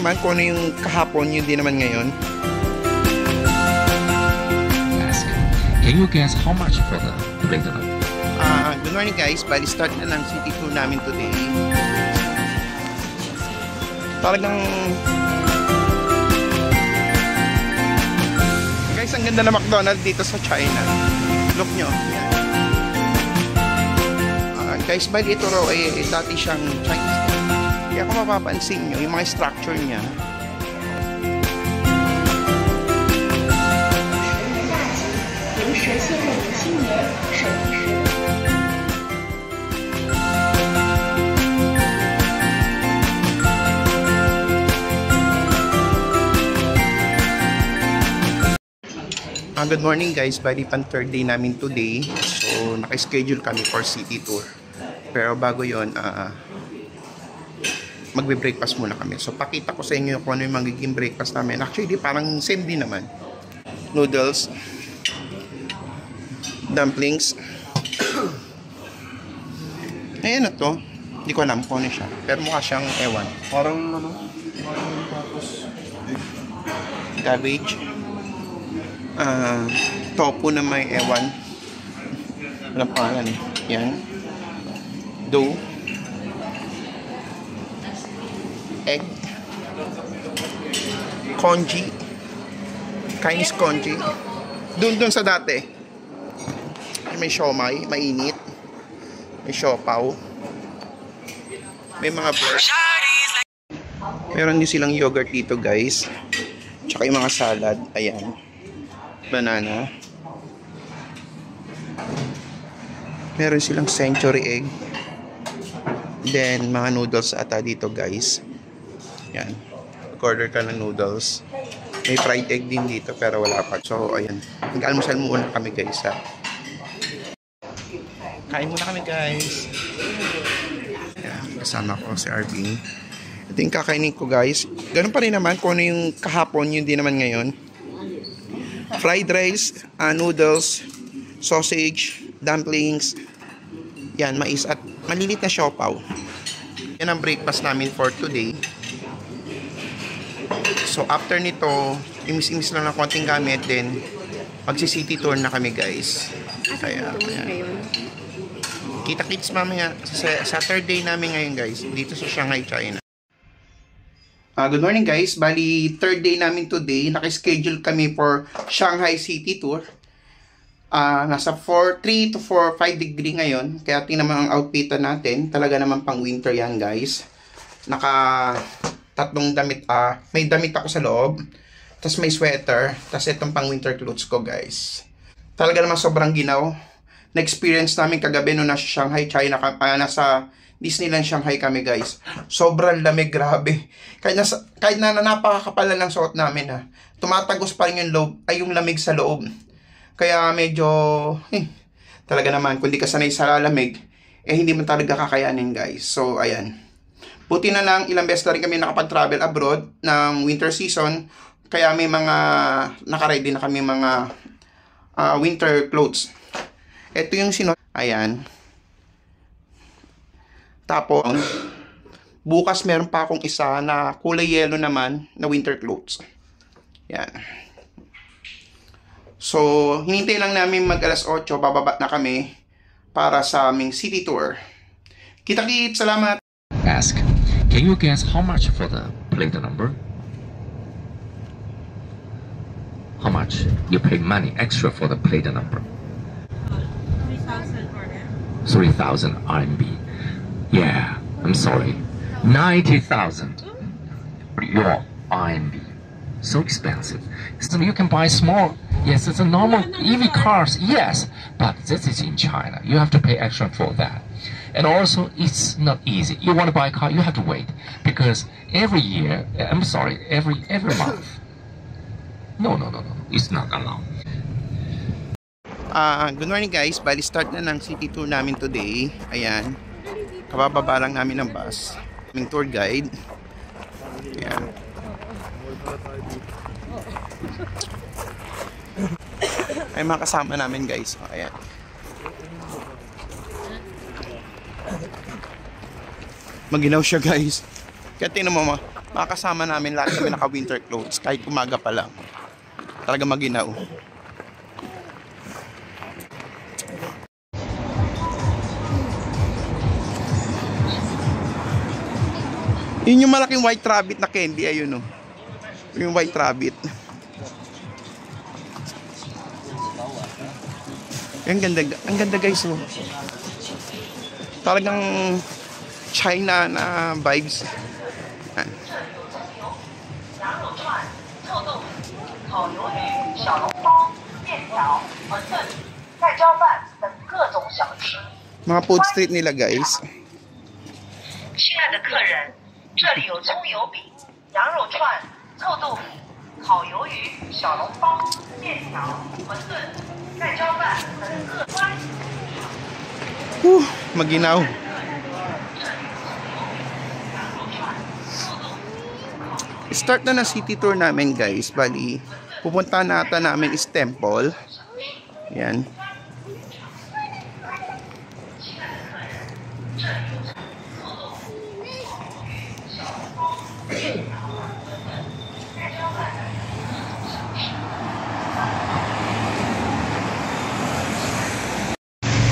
naman kung ano yung kahapon, yun din naman ngayon. Ask, can you guess how much for the plate number? Good morning guys, bali start na ng city tour namin today. Talagang guys, ang ganda na McDonald's dito sa China. Look nyo. Guys, bali ito raw ay dati siyang Chinese. Kaya kung mapapansin nyo, yung mga structure niya. Good morning guys, bali pan third day namin today. So naka-schedule kami for city tour. Pero bago yon, magbe-breakfast muna kami. So pakita ko sa inyo kung ano yung magiging breakfast namin. Actually parang same din naman. Noodles, dumplings. Ayan na to. Hindi ko alam kung ano siya. Pero mukha siyang ewan. Parang ano? Parang tapos cabbage. Tofu na may ewan. Walang pangalan eh. Yan. Dough. Egg. Congee. Chinese congee. Dun sa dati. May siomai, mainit. May siopaw. May mga bread. Meron din silang yogurt dito guys. Tsaka yung mga salad. Ayan. Banana. Meron silang century egg. Then mga noodles ata dito guys. Yan. Order ka ng noodles. May fried egg din dito pero wala pa. So ayan. Nag-almusal muna kami guys ha. Kain muna kami guys. Ayan. Kasama ko si RB. Ito yung kakainin ko guys. Ganun pa rin naman kung ano yung kahapon, yun din naman ngayon. Fried rice, noodles, sausage, dumplings, yan, mais at malilit na siopaw. Yan ang breakfast namin for today. So after nito, imis-imis lang ng konting gamit, then magsi-city tour na kami guys. Kaya, kita-kits mamaya sa third day namin ngayon guys, dito sa Shanghai, China. Good morning guys, bali third day namin today, naka-schedule kami for Shanghai City Tour. Nasa 3 to 5 degree ngayon, kaya tingnan naman ang outfitan natin, talaga naman pang winter yan guys. Naka tatlong damit, may damit ako sa loob, tas may sweater, tas itong pang winter clothes ko guys. Talaga naman sobrang ginaw. Na-experience namin kagabi nung nasa Shanghai, China, nasa Disneyland Shanghai kami guys. Sobrang lamig, grabe. Kahit na napakakapal ng suot namin ha. Tumatagos pa rin yung loob, ay yung lamig sa loob. Kaya medyo, talaga naman, kung di ka sanay sa lamig, hindi mo talaga kakayanin guys. So ayan. Buti na lang, ilang beses na rin kami nakapag-travel abroad ng winter season. Kaya may mga, naka-ready na kami mga winter clothes. Ito yung ayan. Tapos, bukas meron pa akong isa na kulay yellow naman na winter clothes. Yan. So, hinintay lang namin mag alas 8, bababa na kami para sa aming city tour. Kita-kit, salamat! Ask, can you guess how much for the plate number? How much you pay money extra for the plate number? 3,000 RMB. Yeah, I'm sorry. 90,000 your RMB. So expensive. So you can buy small. Yes, it's a normal EV cars. Yes, but this is in China. You have to pay extra for that. And also, it's not easy. You want to buy a car, you have to wait because every year. I'm sorry, every month. No. It's not allowed. Good morning guys. Bali start na ng city tour namin today. Ayan. Kabababa lang namin ng bus. Aming tour guide. Ayan. Ay mga kasama namin guys. Ayan. Maginaw siya guys. Kaya tingnan mo Mga kasama namin, lahat kami naka-winter clothes. Kahit umaga pa lang. Talaga maginaw. Yun yung malaking white rabbit na candy. Ayun o. Yung white rabbit. Ang ganda guys. Oh. Talagang China na vibes. Yan. 烤鱿鱼、小笼包、面条、馄饨、盖浇饭等各种小吃。 Mga food street nila guys. 亲爱的客人，这里有葱油饼、羊肉串、臭豆腐、烤鱿鱼、小笼包、面条、馄饨、盖浇饭等各种。 Maginaw. Start na na city tour namin guys. Bali, pupunta namin is temple. Yan.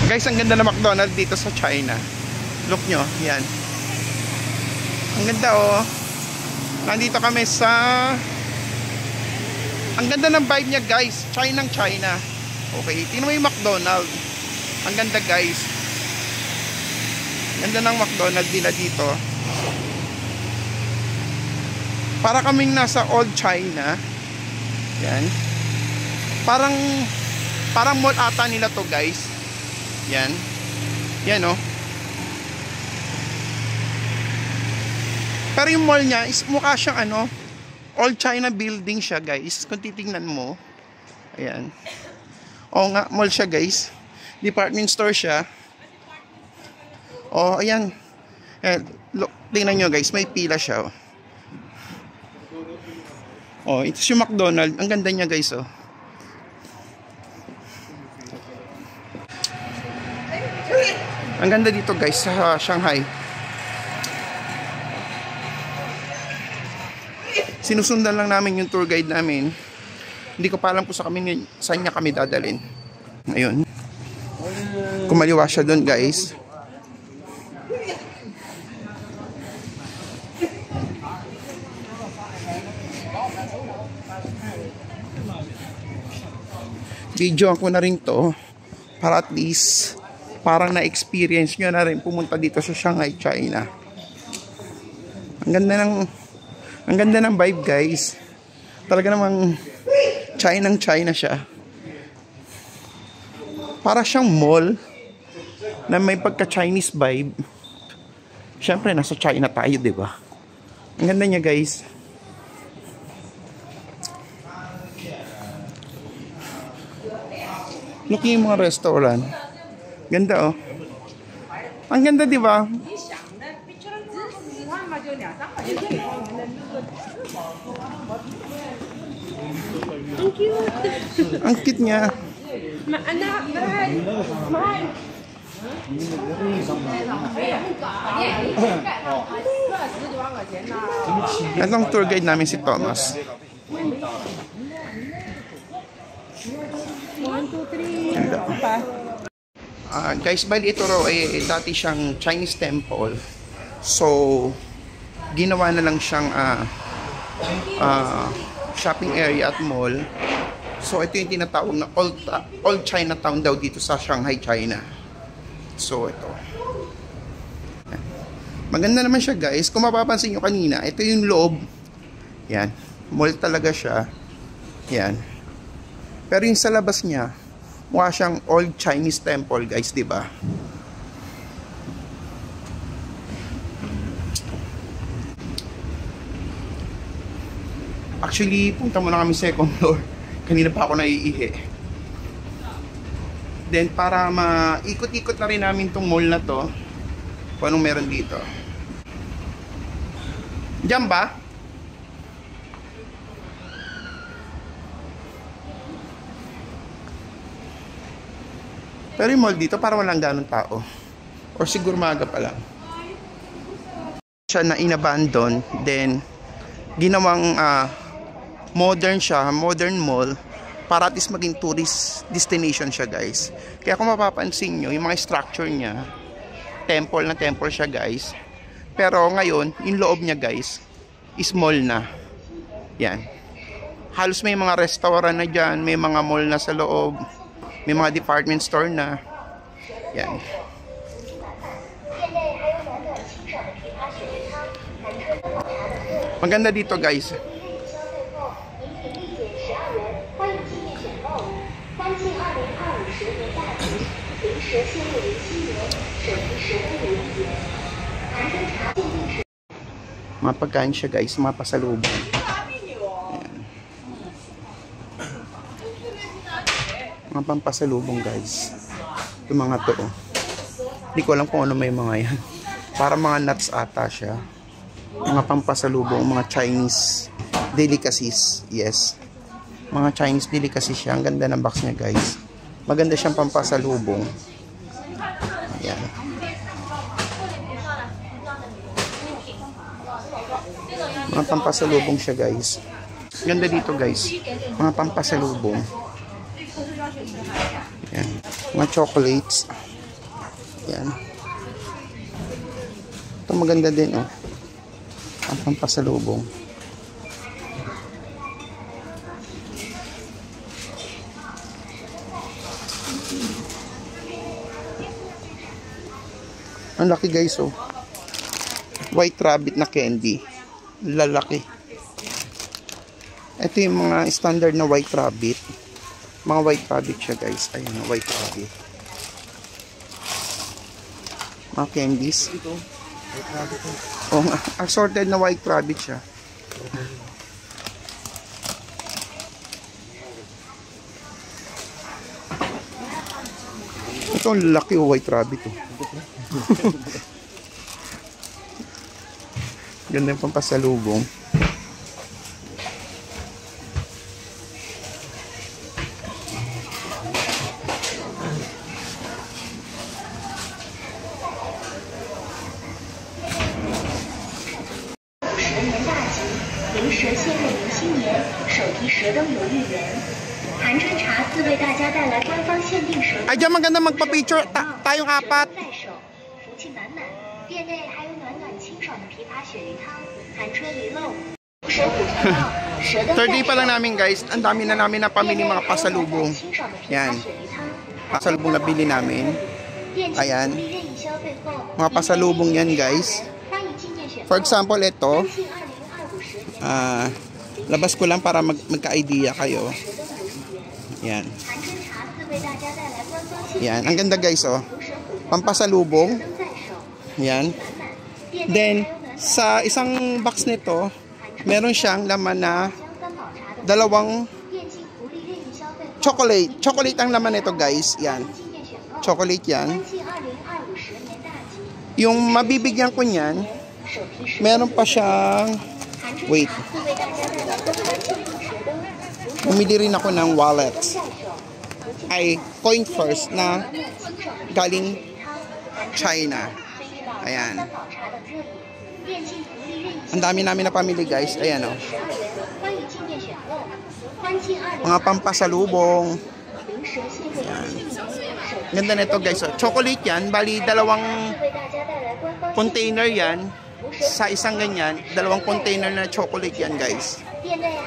Guys, ang ganda na McDonald's dito sa China. Look nyo, yan. Ang ganda oh. Nandito kami sa... Ang ganda ng vibe niya guys. China. Okay, tingnan mo yung McDonald's. Ang ganda guys. Ganda ng McDonald's nila dito. Para kaming nasa old China. Yan. Parang mall ata nila to guys. Yan. Yan oh. Pero yung mall niya is mukha siyang ano, old China building siya guys. Kung titingnan mo. Ayan. Oo nga, mall siya guys. Department store siya. Oh, ayan. Look, tingnan nyo guys, may pila siya. Oh, ito yung McDonald's. Ang ganda niya guys oh. Ang ganda dito guys sa Shanghai. Sinusundan lang namin yung tour guide namin. Hindi ko pa alam kung saan niya kami dadalhin. Ayun. Kumaliwa siya doon guys. Video ako na rin to para at least parang na-experience nyo na rin pumunta dito sa Shanghai, China. Ang ganda ng vibe guys. Talaga namang China siya. Para siyang mall na may pagka-Chinese vibe. Siyempre nasa China tayo, 'di ba? Ang ganda niya guys. Look yung mga restaurant. Ganda oh. Ang ganda 'di ba? Ang cute niya. Itong tour guide namin si Thomas. Guys, bali ito raw ay dati siyang Chinese temple. So, ginawa na lang siyang shopping area at mall. So ito yung tinatawag na old Chinatown daw dito sa Shanghai, China. So ito. Maganda naman siya guys. Kung mapapansin nyo kanina, ito yung loob. Yan. Mall talaga siya. Yan. Pero yung sa labas niya, mukha siyang old Chinese temple guys, di ba? Actually, punta muna kami second floor. Kanina pa ako naiihi. Then, para maikot-ikot na rin namin tong mall na to. Kung anong meron dito. Diyan ba? Pero yung mall dito, para walang ganong tao. Or siguro maaga pa lang. Siya na inabandon. Then, ginawang modern siya, modern mall, para at least maging tourist destination siya, guys. Kaya kung mapapansin nyo, yung mga structure niya, temple na temple siya, guys. Pero ngayon, yung loob niya, guys, is mall na. Yan. Halos may mga restaurant na dyan, may mga mall na sa loob, may mga department store na. Yan. Maganda dito, guys. Mga pagkain siya, guys, mga pasalubong. Ayan. Mga pampasalubong, guys. Ito mga to, oh. Hindi ko alam kung ano may mga yan. Para mga nuts ata siya. Mga pampasalubong, mga Chinese delicacies. Yes. Mga Chinese delicacies siya. Ang ganda ng box niya, guys. Maganda siyang pampasalubong. Ayan. Mga pampasalubong siya, guys. Ganda dito, guys. Mga pampasalubong. Ayan. Mga chocolates. Ayan. Ito maganda din, oh. Ang pampasalubong. Ang laki, guys, oh. White rabbit na candy. Lalaki. Ito yung mga standard na white rabbit. Mga white rabbit siya, guys. Ayan, white rabbit. Mga candies. Oh, assorted na white rabbit siya. Ito ang laki, oh, white rabbit, oh. Ganda yung pampasalubong. Ay, dyan maganda magpa-picture tayong apat. Third day pa lang namin, guys. Ang dami na namin napamili mga pasalubong. Yan. Pasalubong na bili namin. Ayan. Mga pasalubong yan, guys. For example, ito. Labas ko lang para magka-idea kayo. Yan. Yan. Ang ganda, guys, oh. Pampasalubong. Yan. Then, sa isang box nito, meron siyang laman na dalawang chocolate. Chocolate ang laman nito, guys. Yan. Chocolate yan. Yung mabibigyan ko niyan, meron pa siyang, wait. Bumili rin ako ng wallet. Ay, coin first na galing China. Ayan. Ang dami namin na pamili, guys. Ayan, oh. Mga pampasalubong. Ayan. Ganda nito, guys. Oh. Chocolate yan. Bali, dalawang container yan. Sa isang ganyan, dalawang container na chocolate yan, guys.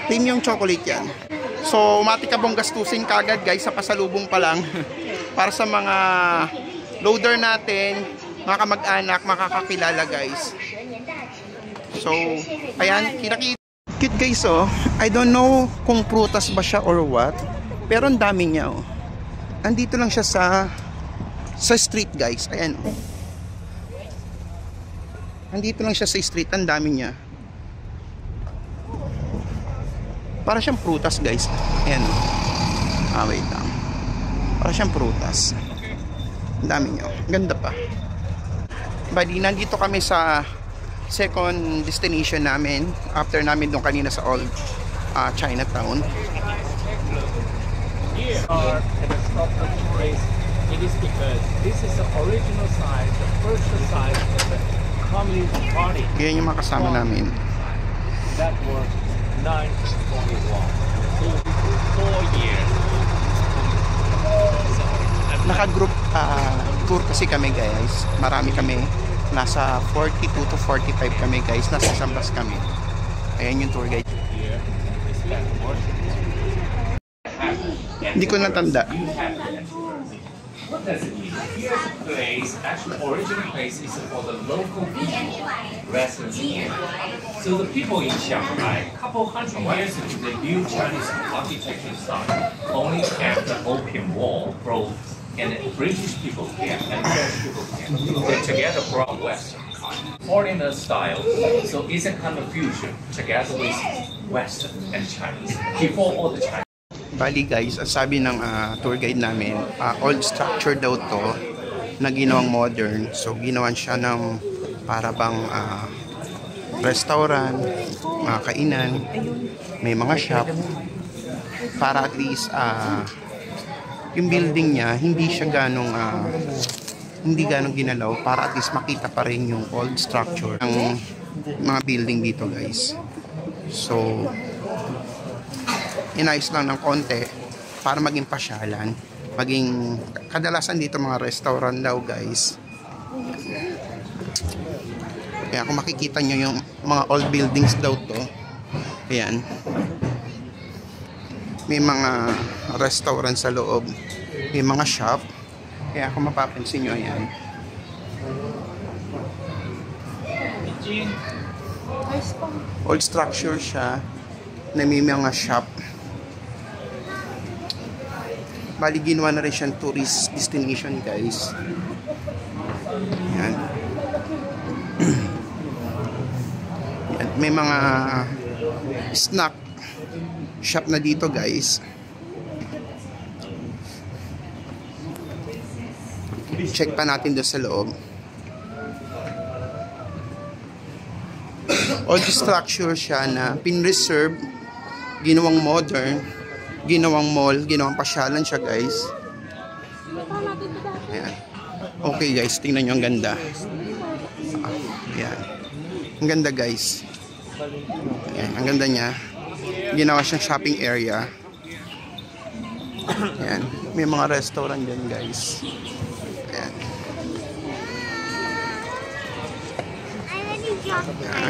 Premium chocolate yan. So, matik ka bang gastusin kagad, guys, sa pasalubong pa lang. Para sa mga loader natin, mga kamag-anak, makakakilala, guys. So, ayan, kinakita. Cute, guys, oh. I don't know kung prutas ba siya or what. Pero ang dami niya, oh. Andito lang siya sa street, guys. Ayan, oh. Andito lang siya sa street, ang dami niya. Para siyang prutas, guys. Ayan, oh. Wait lang. Para siyang prutas. Ang dami niya, oh. Ganda pa. Bali, nandito kami sa second destination namin after namin doon kanina sa old Chinatown. Here are at the stop of tourists. It is because this is the original site, the first site of the Communist Party. Yan yung mga kasama namin. That was 941. So 4 years. Naka-group tour kasi kami guys. Marami kami. Nasa 42 to 45 kami guys. Nasa isang bus kami. Ayan yung tour guide. Hindi ko natanda. What does it mean? Here's a place, actually original place is for the local people, residents here. So the people in Shanghai, couple hundred years ago, they built Chinese architecture style only after Opium War broke and British people came and French people came. They together brought Western foreigner style, so it's a kind of fusion together with Western and Chinese. Before all the Chinese. Bali guys, ang sabi ng tour guide namin, old structure daw to na ginawang modern. So ginawan siya ng para bang restaurant, mga kainan, may mga shop para at least yung building niya hindi siya ganong ginalaw, para at least makita pa rin yung old structure ng mga building dito guys. So inayos lang ng konti para maging pasyalan, maging kadalasan dito mga restaurant daw guys. Kaya kung makikita nyo yung mga old buildings daw to, ayan, may mga restaurant sa loob, may mga shop. Kaya kung mapapansin nyo, ayan, old structure siya na may mga shop. Bali ginawa na rin siyang tourist destination guys. Yan. Yan. May mga snack shop na dito guys. Check pa natin doon sa loob. Old structure siya na pin-reserve, ginawang modern, ginawang mall, ginawang pasyalan siya guys. Ayan. Okay guys, tingnan nyo, ang ganda. Ayan. Ang ganda guys. Ayan, ang ganda niya. Ginawa siyang shopping area. Ayan. May mga restaurant dyan guys. Ayan.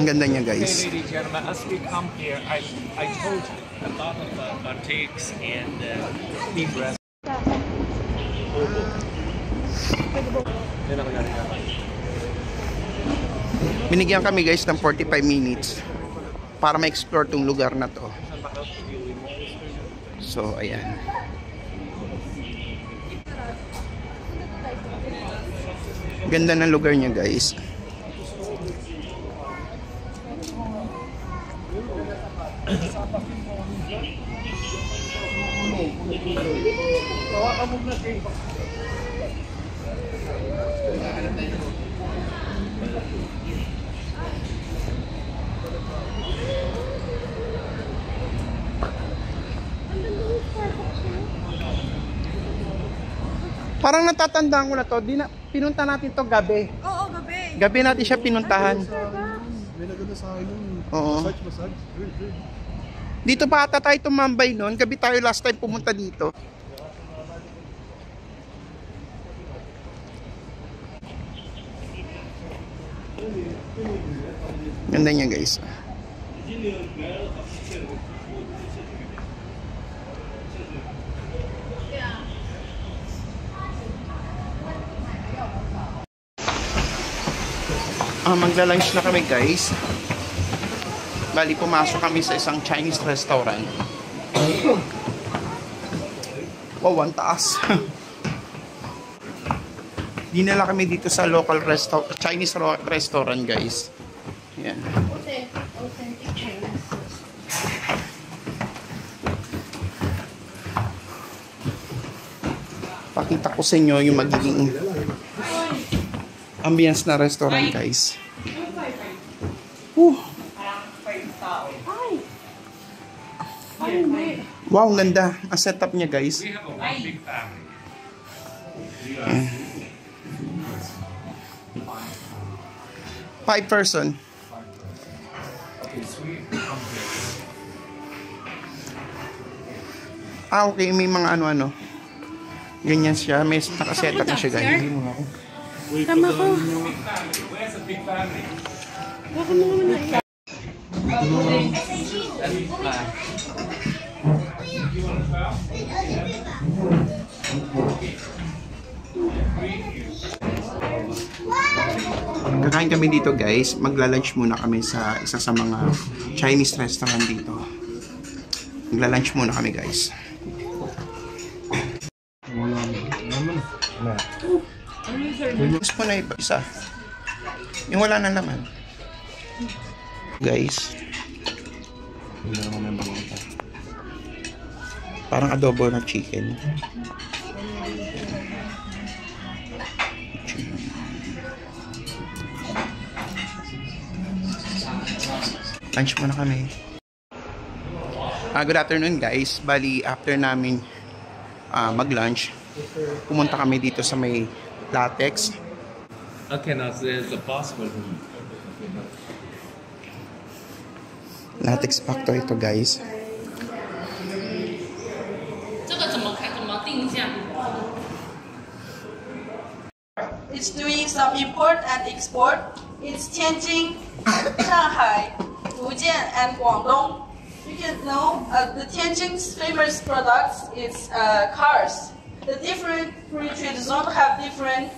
Ang ganda niya guys. Ladies and gentlemen, as we come here, I told you a lot of boutiques and big restaurants. Binigyan kami guys ng 45 minutes para ma-explore tong lugar na to. So ayan. Ganda ng lugar niya guys. Parang natatandaan ko na to. Pinunta natin to gabi. Oo, gabi. Gabi natin siya pinuntahan. May naganda sa akin yun. Oo. Massage. Dito pa ata tayo tumambay noon. Gabi tayo last time pumunta dito. Ganda niya guys. Magla-lunch na kami guys. Bali pumasok kami sa isang Chinese restaurant. Wow, ang taas. Dinala kami dito sa local Chinese restaurant guys. Yan. Authentic Chinese. Pakita ko sa inyo yung magiging ambience na restaurant guys. Wow, ang ganda ang setup niya guys. We have a one big family. Yeah. 5 person. Okay, so we come Okay, may mga ano-ano. Ganyan siya, may nakaset up na siya guys. Tama ko. Where's a big family? Baka mo naman na. Kakain kami dito guys. Magla-lunch muna kami sa isa sa mga Chinese restaurant dito. Magla-lunch muna kami guys. Gusto mo na isa. Yung wala na naman. Guys. Parang adobo na chicken. Lunch muna kami. Good afternoon guys. Bali after namin mag-lunch, pumunta kami dito sa may Latex. Okay, now there's a possible. Latex Factory ito guys. It's doing some import and export. It's Tianjin, Shanghai, Fujian, and Guangdong. You can know the Tianjin's famous products is cars. The different free trade zones have different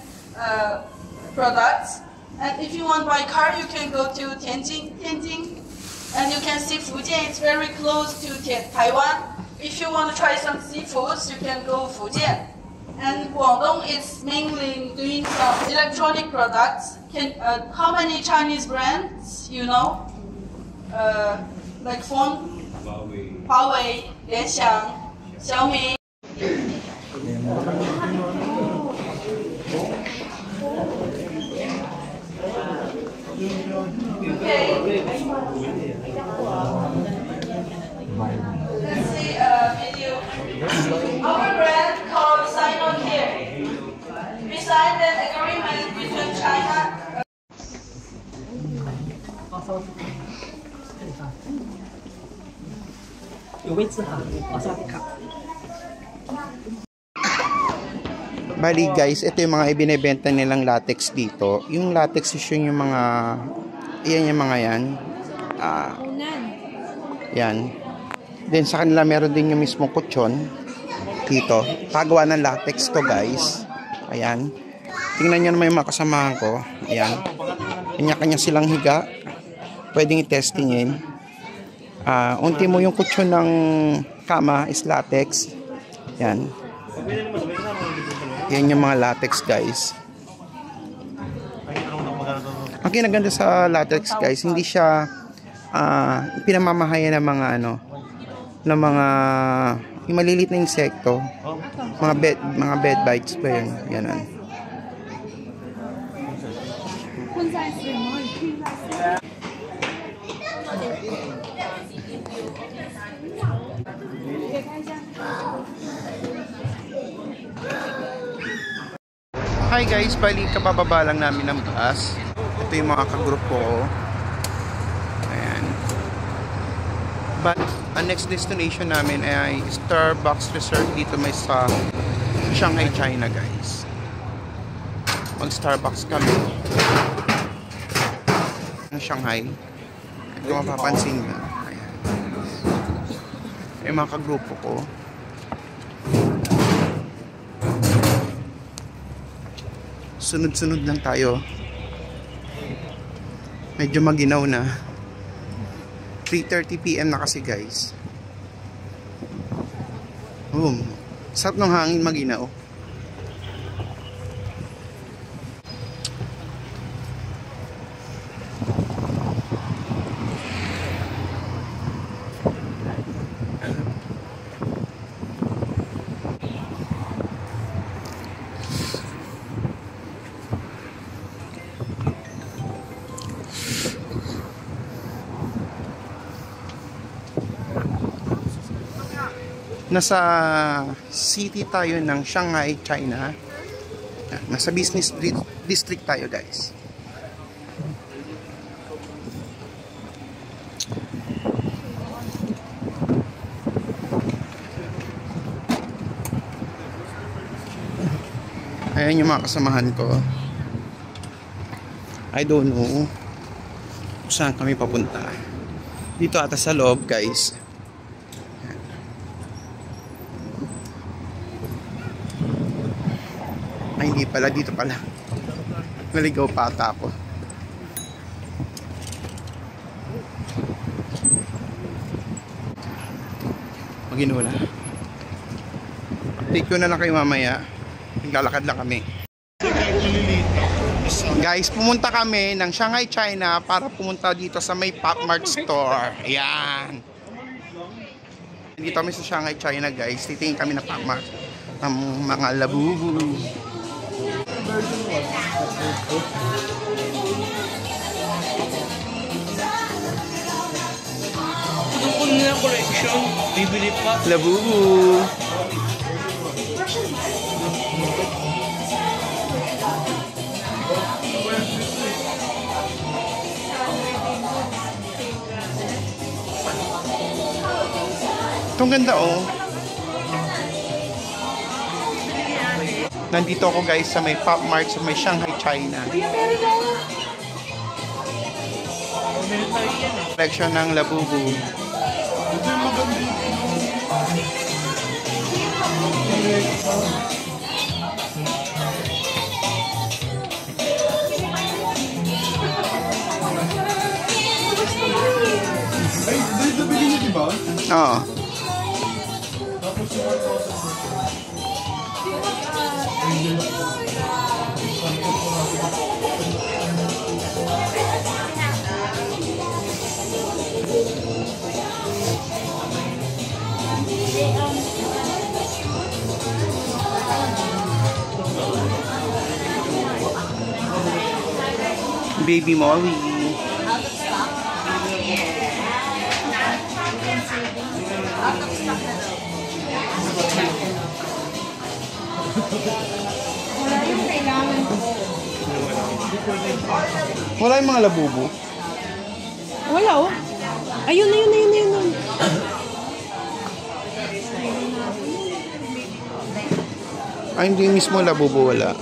products. And if you want to buy a car, you can go to Tianjin, and you can see Fujian. It's very close to Taiwan. If you want to try some seafoods, you can go Fujian. And Guangdong is mainly doing some electronic products. How many Chinese brands you know? Like phone? Huawei, Lianxiang, Xiaomi. Okay. Let's see a video. Our brand called Sinocare. We signed an agreement between China. Bali guys, ito yung mga ibinebenta nilang latex dito. Yung latex is yung mga yan yung mga yan. Yan. Then sa kanila meron din yung mismo kutsyon dito. Pagawa ng latex to guys. Ayan. Tingnan nyo naman yung mga kasamahan ko. Ayan. Kanya-kanya silang higa. Pwedeng i-testingin. Unti mo yung kutsyon ng kama is latex. Yan. Yan yung mga latex guys. Ang kinaganda sa latex guys, hindi siya pinamamahayan ng mga ano, ng mga yung maliliit na insekto, mga bed bites pa yun. Ganun. Hi guys, bali kabababa lang namin ng bus. Ito yung mga kagrupo ko. Ayan. But ang next destination namin ay Starbucks Resort dito may sa Shanghai, China guys. Mag Starbucks kami ng Shanghai. Kung mapapansin nyo. Ayan. Yung mga kagrupo ko. Sunod-sunod lang tayo. Medyo maginaw na. 3:30 PM na kasi guys. Sarap ng hangin maginaw. Nasa city tayo ng Shanghai, China. Nasa business district tayo guys. Ayan yung mga kasamahan ko. I don't know kung saan kami papunta. Dito ata sa loob, guys. Ay, hindi pala. Dito pala. Naligaw pa ata ako. Maginula. Update ko na lang kayo mamaya. Naglalakad lang kami. Guys, pumunta kami ng Shanghai, China para pumunta dito sa may Pop Mart store. Ayan. Dito kami sa Shanghai, China, guys. Titingin kami ng Pop Mart. Ng mga labubu. Tungkol na collection, bibili pa. Labubu. Itong ganda, oh. Nandito ako, guys, sa may Pop Mart sa may Shanghai, China. Collection ng labubu. Ay, dito bili niyo, diba? Oo. Baby Molly. Wala yung mga labubu. Wala oh. Ayun. Ay, hindi mismo labubu, wala.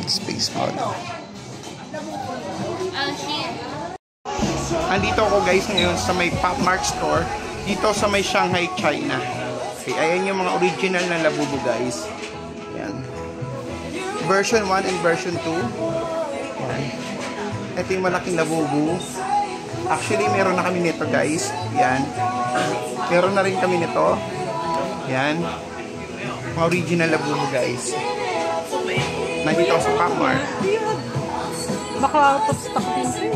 Space Model. Andito ako, guys, ngayon sa may Pop Mart store. Dito sa may Shanghai, China. Okay, ayan yung mga original na labubu, guys. Ayan. Version 1 and version 2. Ayan. Ito yung malaking labubu. Actually, meron na kami nito, guys. Ayan. Meron na rin kami nito. Ayan. Mga original labubu, guys. Nandito ako sa Pop Mart. Baka out of stock din.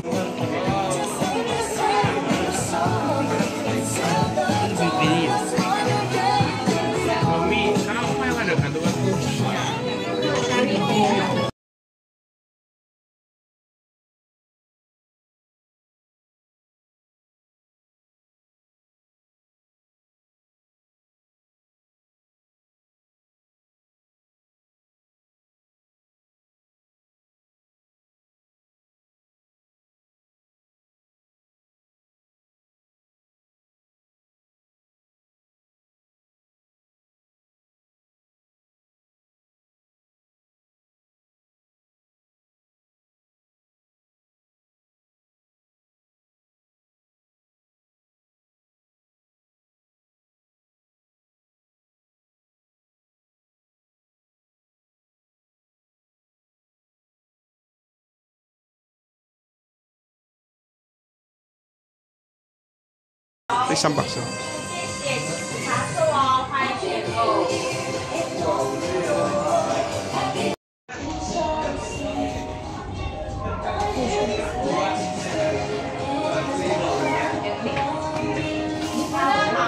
Isang bakso.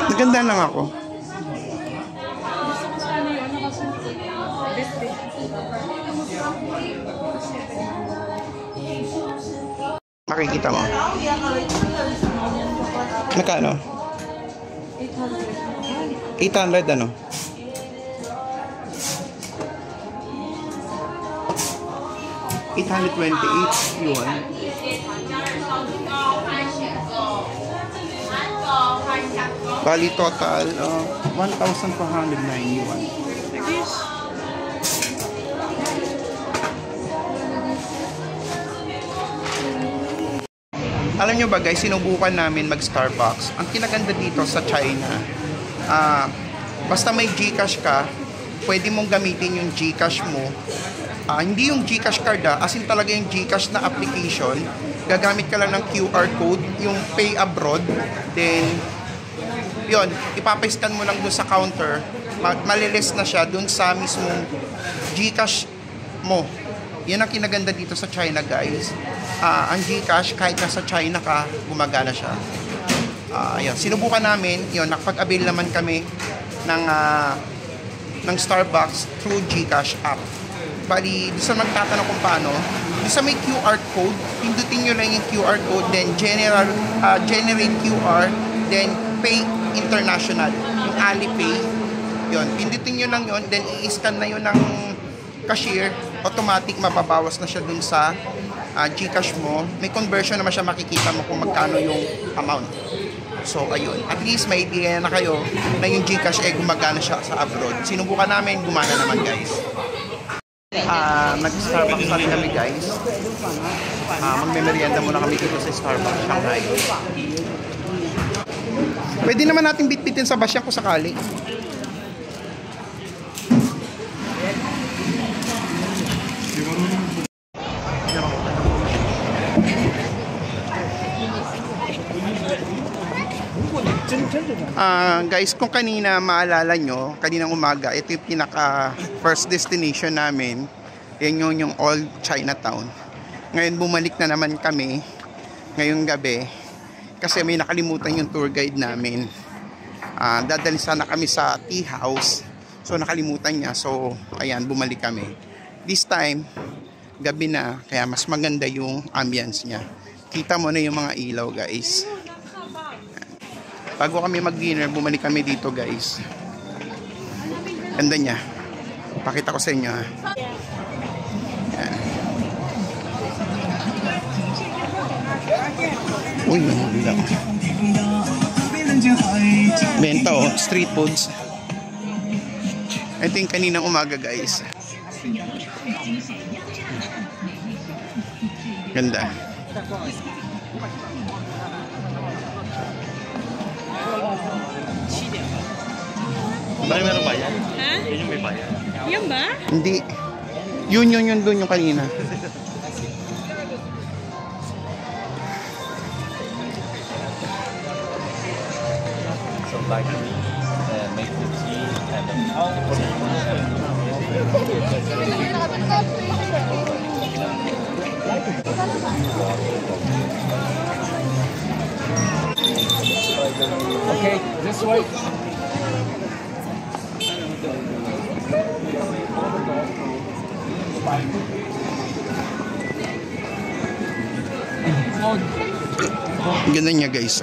Naganda lang ako. Makikita mo. Magkano? 800 ano? $828 yuan. Bali total 1,409 yuan. Alam nyo ba guys, sinubukan namin mag-Starbucks. Ang kinaganda dito sa China, basta may GCash ka, pwede mong gamitin yung GCash mo. Hindi yung GCash card as in talaga yung GCash na application. Gagamit ka lang ng QR code, yung pay abroad. Then, yun, ipapascan mo lang dun sa counter. Malilist na siya dun sa mismong GCash mo. Yan ang kinaganda dito sa China guys. Ang GCash, kahit nasa China ka, gumagana siya. Yun, sinubukan namin, yun, nakapag-avail naman kami ng Starbucks through GCash app. Bali, doon sa magtatanong kung paano, doon sa may QR code, pindutin nyo lang yung QR code, then generate QR, then pay international, yung Alipay. Yun, pindutin nyo lang yun, then i-scan na yun ng cashier, automatic mababawas na siya dun sa GCash mo. May conversion naman siya, makikita mo kung magkano yung amount. So, ayun. At least may idea na kayo na yung GCash gumagana siya sa abroad. Sinubukan namin, gumana naman guys. Nag-Starbucks na rin kami guys. Magme-merienda muna kami dito sa Starbucks Shanghai. Pwede naman natin bitbitin sa Basyang kung sakali. Guys, kung kanina maalala nyo, kaninang umaga, ito yung pinaka first destination namin. Yan yung Old Chinatown. Ngayon bumalik na naman kami ngayong gabi kasi may nakalimutan yung tour guide namin. Dadalhin sana kami sa tea house, so nakalimutan niya. So ayan, bumalik kami. This time gabi na, kaya mas maganda yung ambience niya. Kita mo na yung mga ilaw guys. Bago kami mag-dinner, bumalik kami dito guys. Ganda niya. Pakita ko sa inyo ha. Yan. Uy, ganda. Benta oh, street foods. Ito yung kaninang umaga guys. Ganda. Bali meron bayan? Ha? Yun yung may bayan. Yan ba? Hindi. Yun doon yung kanina. So like make the tea and okay, this way. Ganda niya guys.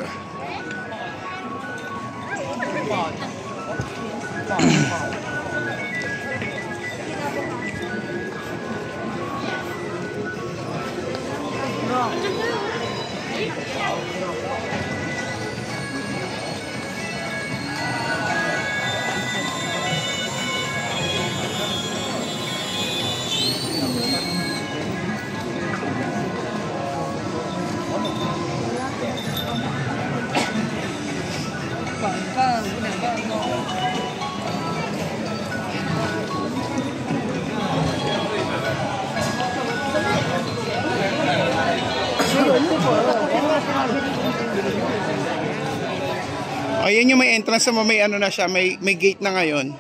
Ayan yung may entrance na may ano na siya, may gate na ngayon.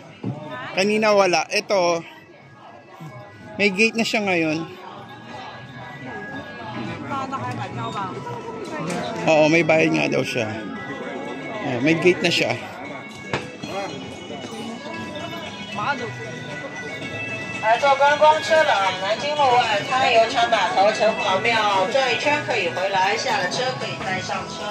Kanina wala. Ito, may gate na siya ngayon. Oo, may bayad nga daw siya. May gate na siya. 坐观光车的南京路外滩油厂码头城隍庙转一圈可以回来，下了车可以再上车，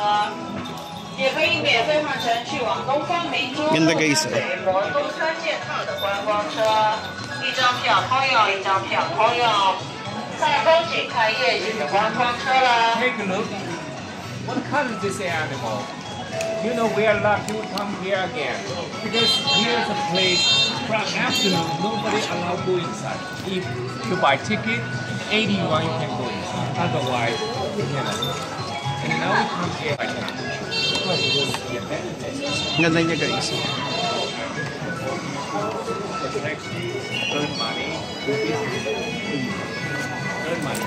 也可以免费换乘去往东方明珠、陆家嘴、魔都3件套的观光车，一张票通用，一张票通用。看风景、看夜景的观光车啦。 Take a look. What color is this animal? you know, we are lucky to come here again. Because here's a place, from afternoon, nobody allowed to go inside. If you buy ticket, 80 yuan, you can go inside. Otherwise, you cannot. And now we come here right now. Ganda niya guys. Earn money. Earn money.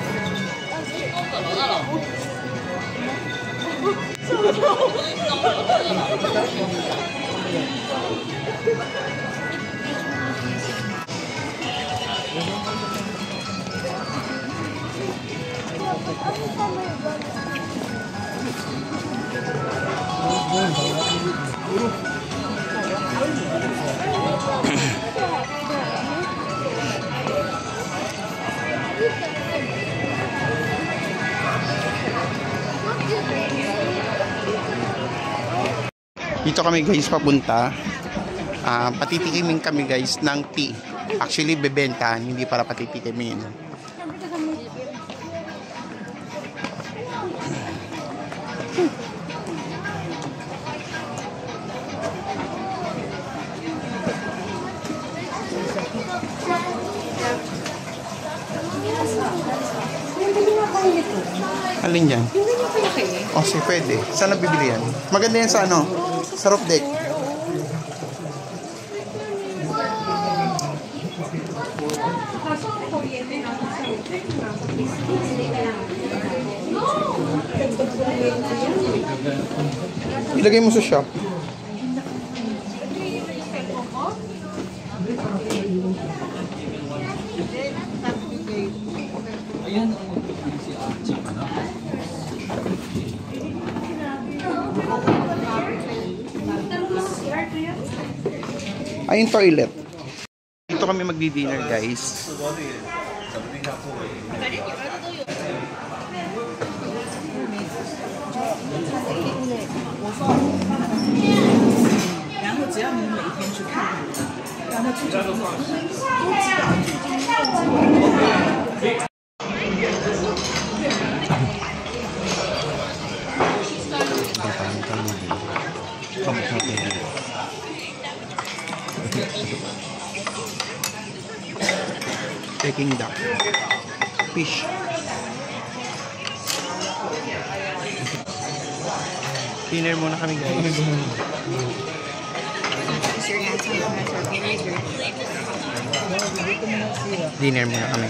Dito kami guys papunta. Patitikimin kami guys ng tea. Actually bebentahan, hindi para patitikimin. Alin yan? Oh, si pwede. Saan nabibili yan? Maganda yan sa ano? Sa roof deck. Ilagay mo sa shop. Ay, yung toilet. Dito kami magdi-dinner, guys. Peking duck, fish. Dinner muna kami guys. Dinner muna kami.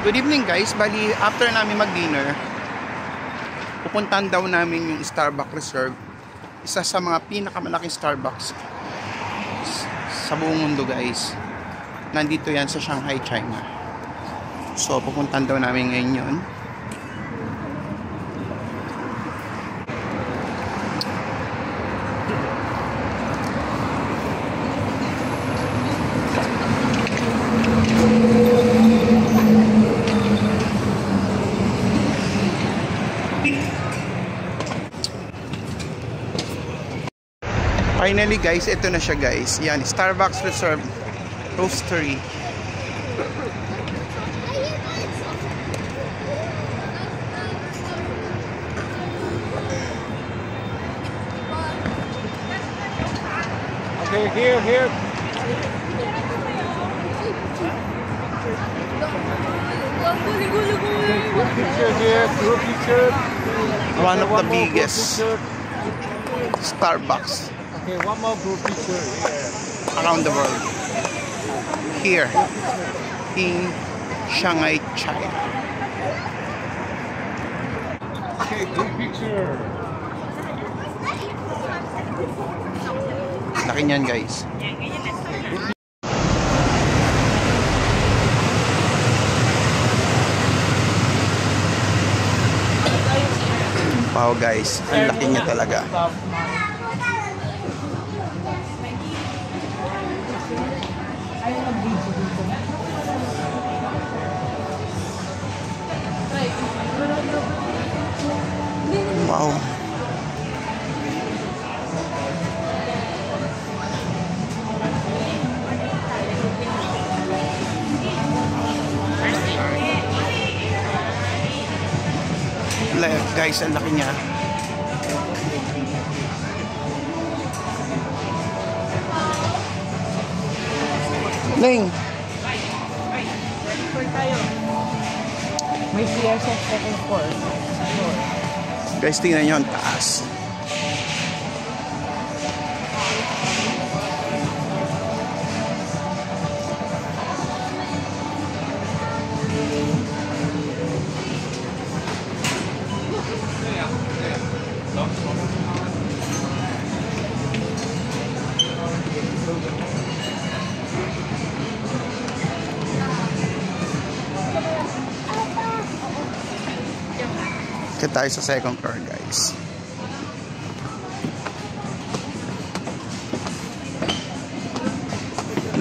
Good evening guys. Bali, after namin mag-dinner, pupuntahan daw namin yung Starbucks Reserve. Isa sa mga pinakamalaking Starbucks sa buong mundo guys. Nandito yan sa Shanghai, China. So, pupuntahan daw namin ngayon yun. Finally guys, ito na siya guys. Yan, Starbucks Reserve Roastery. Okay, here. Group picture here, group picture. One of the biggest Starbucks. Okay, one more group picture here. Around the world. Here in Shanghai, China. Okay, group picture. Laki niyan guys. Wow guys, ang laki niya talaga. Wow. guys, ang laki niya. Ling! May CR sa second floor. Guys, tingnan nyo ang taas. Kaya tayo sa second floor, guys.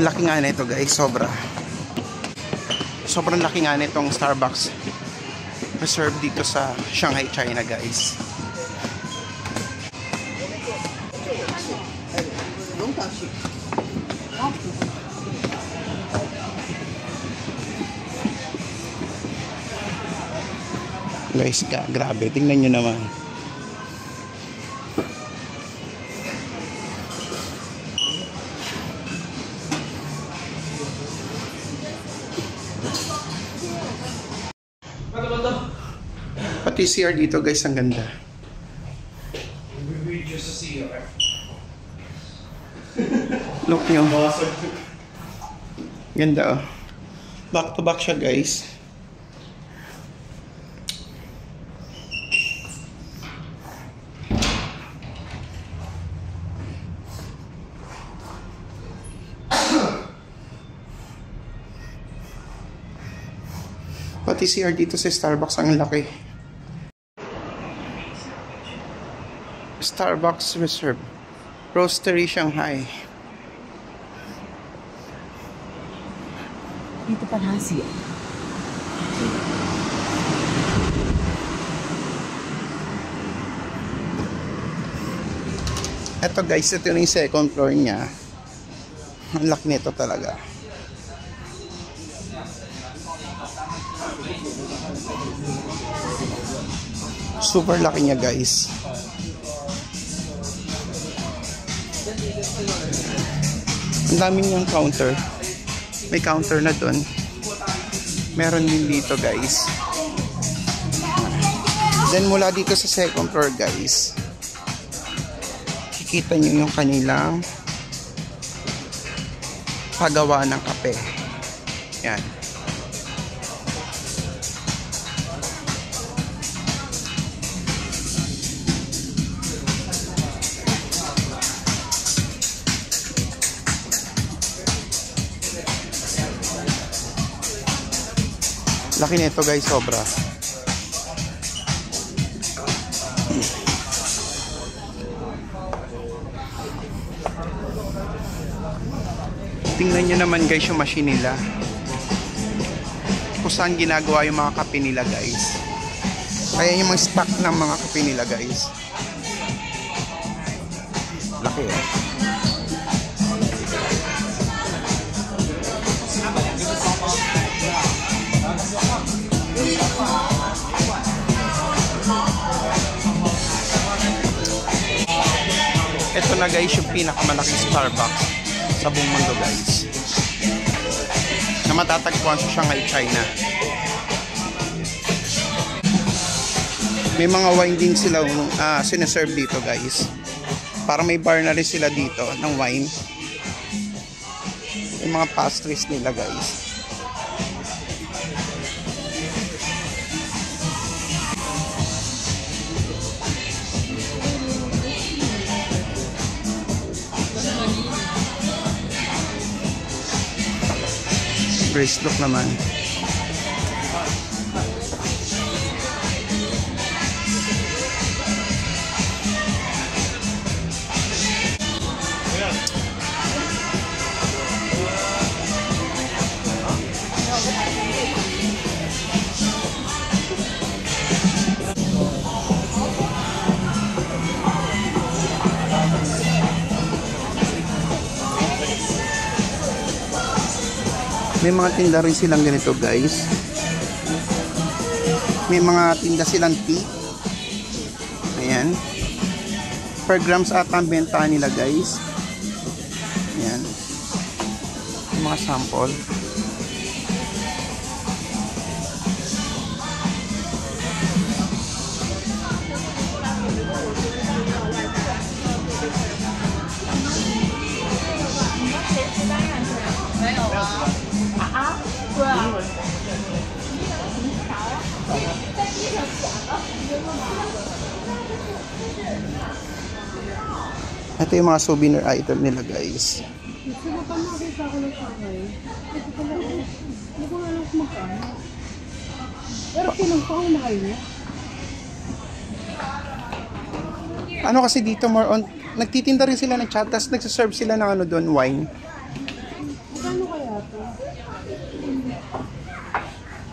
Laki nga nito, guys. Sobrang laki nga nitong Starbucks reserve dito sa Shanghai, China, guys. Guys, grabe. Tingnan nyo naman. Pati CR dito, guys, ang ganda. Look nyo. Ganda, oh. Back to back siya, guys. Pati CR dito sa Starbucks ang laki. Starbucks Reserve Roastery Shanghai. Dito pa nasi. Eto guys, ito yung second floor niya. Ang laki nito talaga. Super laki niya, guys. Ang dami niyang counter. May counter na dun. Meron din dito, guys. Then mula dito sa second floor, guys, kikita niyo yung kanilang paggawa ng kape. Yan. Laki nito, guys, sobra. Tingnan nyo naman, guys, yung machine nila. Kung saan ginagawa yung mga kape nila, guys. Kaya yung mga stock ng mga kape nila, guys. Laki, eh. Ito na, guys, yung pinakamalaking Starbucks sa buong mundo, guys, na matatagpuan sa Shanghai, China. May mga wine din sila sineserve dito, guys. Para may bar na rin sila dito ng wine. Yung mga pastries nila, guys. Grace look naman. May mga tinda rin silang ganito, guys. May mga tinda silang tea. Ayan. Per grams ata ang benta nila guys. Ayan. Yung mga sample. Ito yung mga souvenir item nila guys. Pero pinagpang mahal niya. Ano kasi dito more on, nagtitinda rin sila ng chat, tapos nagsaserve sila ng ano doon, wine. Magkano kaya ito?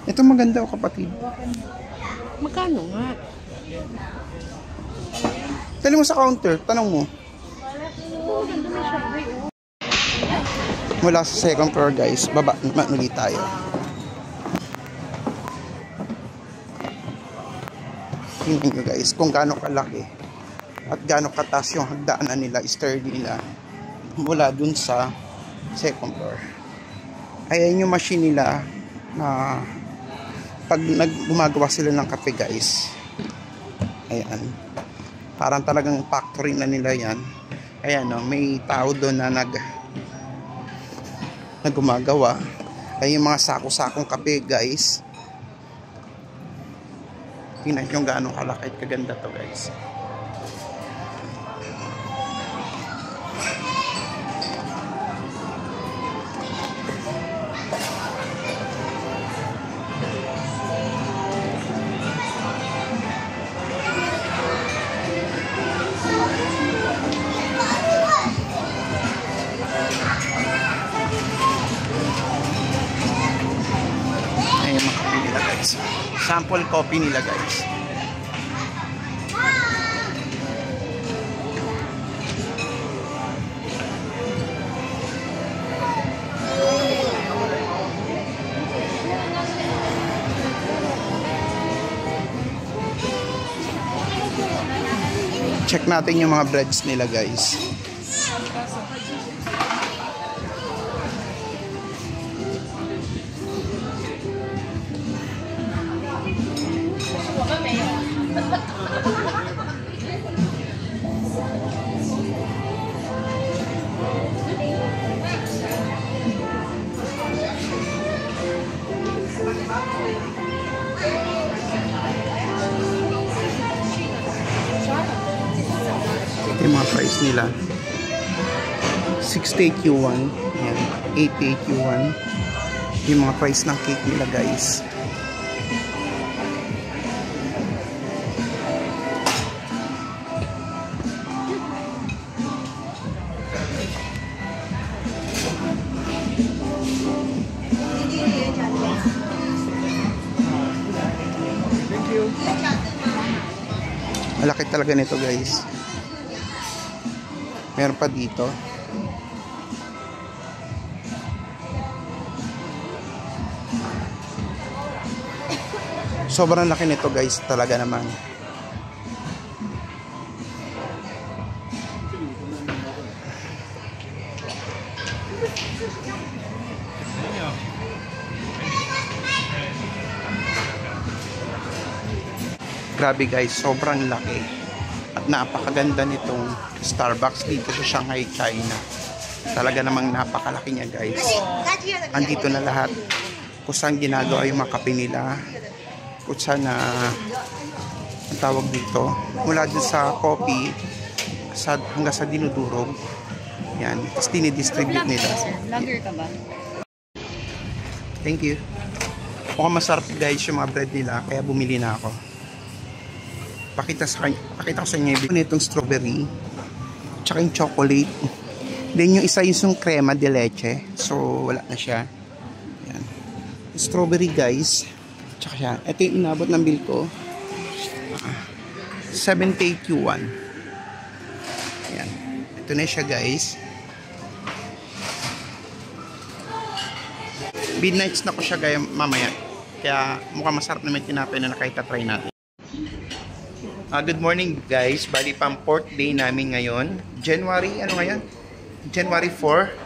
Ito maganda o kapatid. Magkano nga? Dali mo sa counter, tanong mo. Mula sa second floor guys, baba naman ulit tayo. Tingnan nyo guys kung gaano kalaki at gaano kataas yung hagdaanan nila, stair nila mula dun sa second floor. Ayan yung machine nila na pag gumagawa sila ng kape guys. Ayan. Parang talagang factory na nila yan. Ayan o, may tao doon na gumagawa. Ay yung mga sako-sakong kape guys. Tingnan yung gaano kalaki at kaganda to guys. Sample coffee nila guys. Check natin yung mga breads nila guys. Yung mga price nila 60 Q1 yan, 80 Q1 yung mga price ng cake nila guys. Malaki talaga nito guys. Meron pa dito. Sobrang laki nito guys talaga naman. Grabe guys, sobrang laki at napakaganda nitong Starbucks dito sa Shanghai, China. Talaga namang napakalaki niya guys. Andito na lahat kung saan ginagawa yung mga kape nila, kung saan ang tawag dito, mula dun sa coffee hanggang sa dinudurog. Yan, tapos dinidistribute nila. Vlogger ka ba? Thank you. Mukhang masarap guys yung mga bread nila, kaya bumili na ako. Pakita ko sa inyo itong strawberry, tsaka yung chocolate. Then yung isa yung crema de leche, so wala na siya. Yan. Strawberry guys, tsaka siya. Ito yung inabot ng bill ko, 70 Q1. Yan. Ito na siya guys. Midnights na ko siya gaya mamaya, kaya mukhang masarap naman tinapay na nakita-try natin. Good morning guys. Bali pang 4th day namin ngayon. January 4.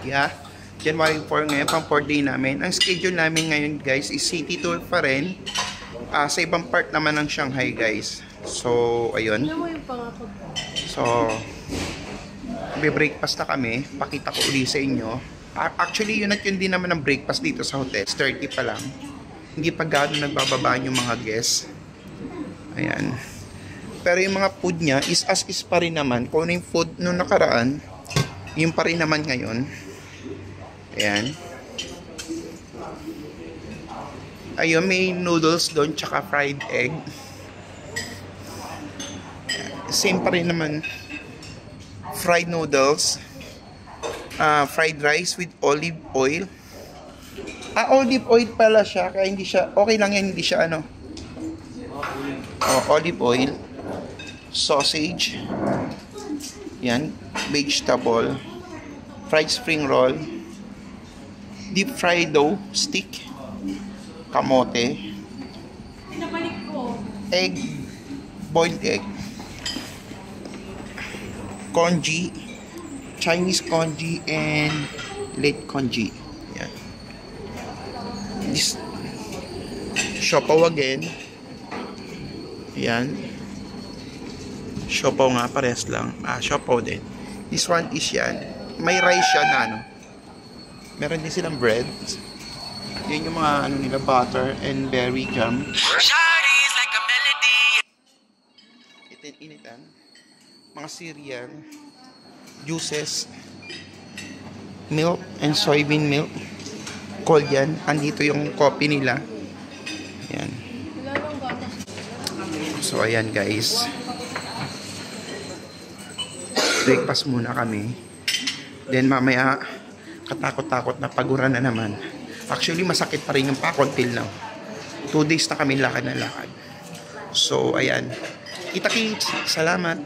Yeah. January 4 ngayon, pang 4th day namin. Ang schedule namin ngayon guys is city tour pa rin. Sa ibang part naman ng Shanghai guys. So, ayun. So, breakfast na kami. Pakita ko ulit sa inyo. Actually, yun at yun din naman ang breakfast dito sa hotel. 30 pa lang. Hindi pa gano'n nagbababaan yung mga guests. Ayan. Pero yung mga food niya is as is pa rin naman. Kung ano yung food nung nakaraan, yung pa rin naman ngayon. Ayan. Ayun, may noodles doon, tsaka fried egg. Same pa rin naman. Fried noodles. Fried rice with olive oil. Olive oil pala siya. Kaya hindi siya, okay lang yan, hindi siya ano. Olive oil. Sausage. Yan. Vegetable. Fried spring roll. Deep fried dough stick. Kamote. Egg. Boiled egg. Congee. Chinese congee and late congee. Yan. This siopaw again. Yan. Siopaw nga, pares lang. Siopaw din. This one is yan. May rice siya na ano. Meron din silang bread. Yan yung mga ano nila, butter and berry jam. Initan. Mga cereal. Juices. Milk and soybean milk. Cold yan. Andito yung coffee nila. Yan. So ayan guys. Breakfast muna kami. Then mamaya katakot-takot na paguran na naman. Actually masakit pa rin yung pakod till now. 2 days na kami lakad na lakad. So ayan. Kita-kits. Salamat.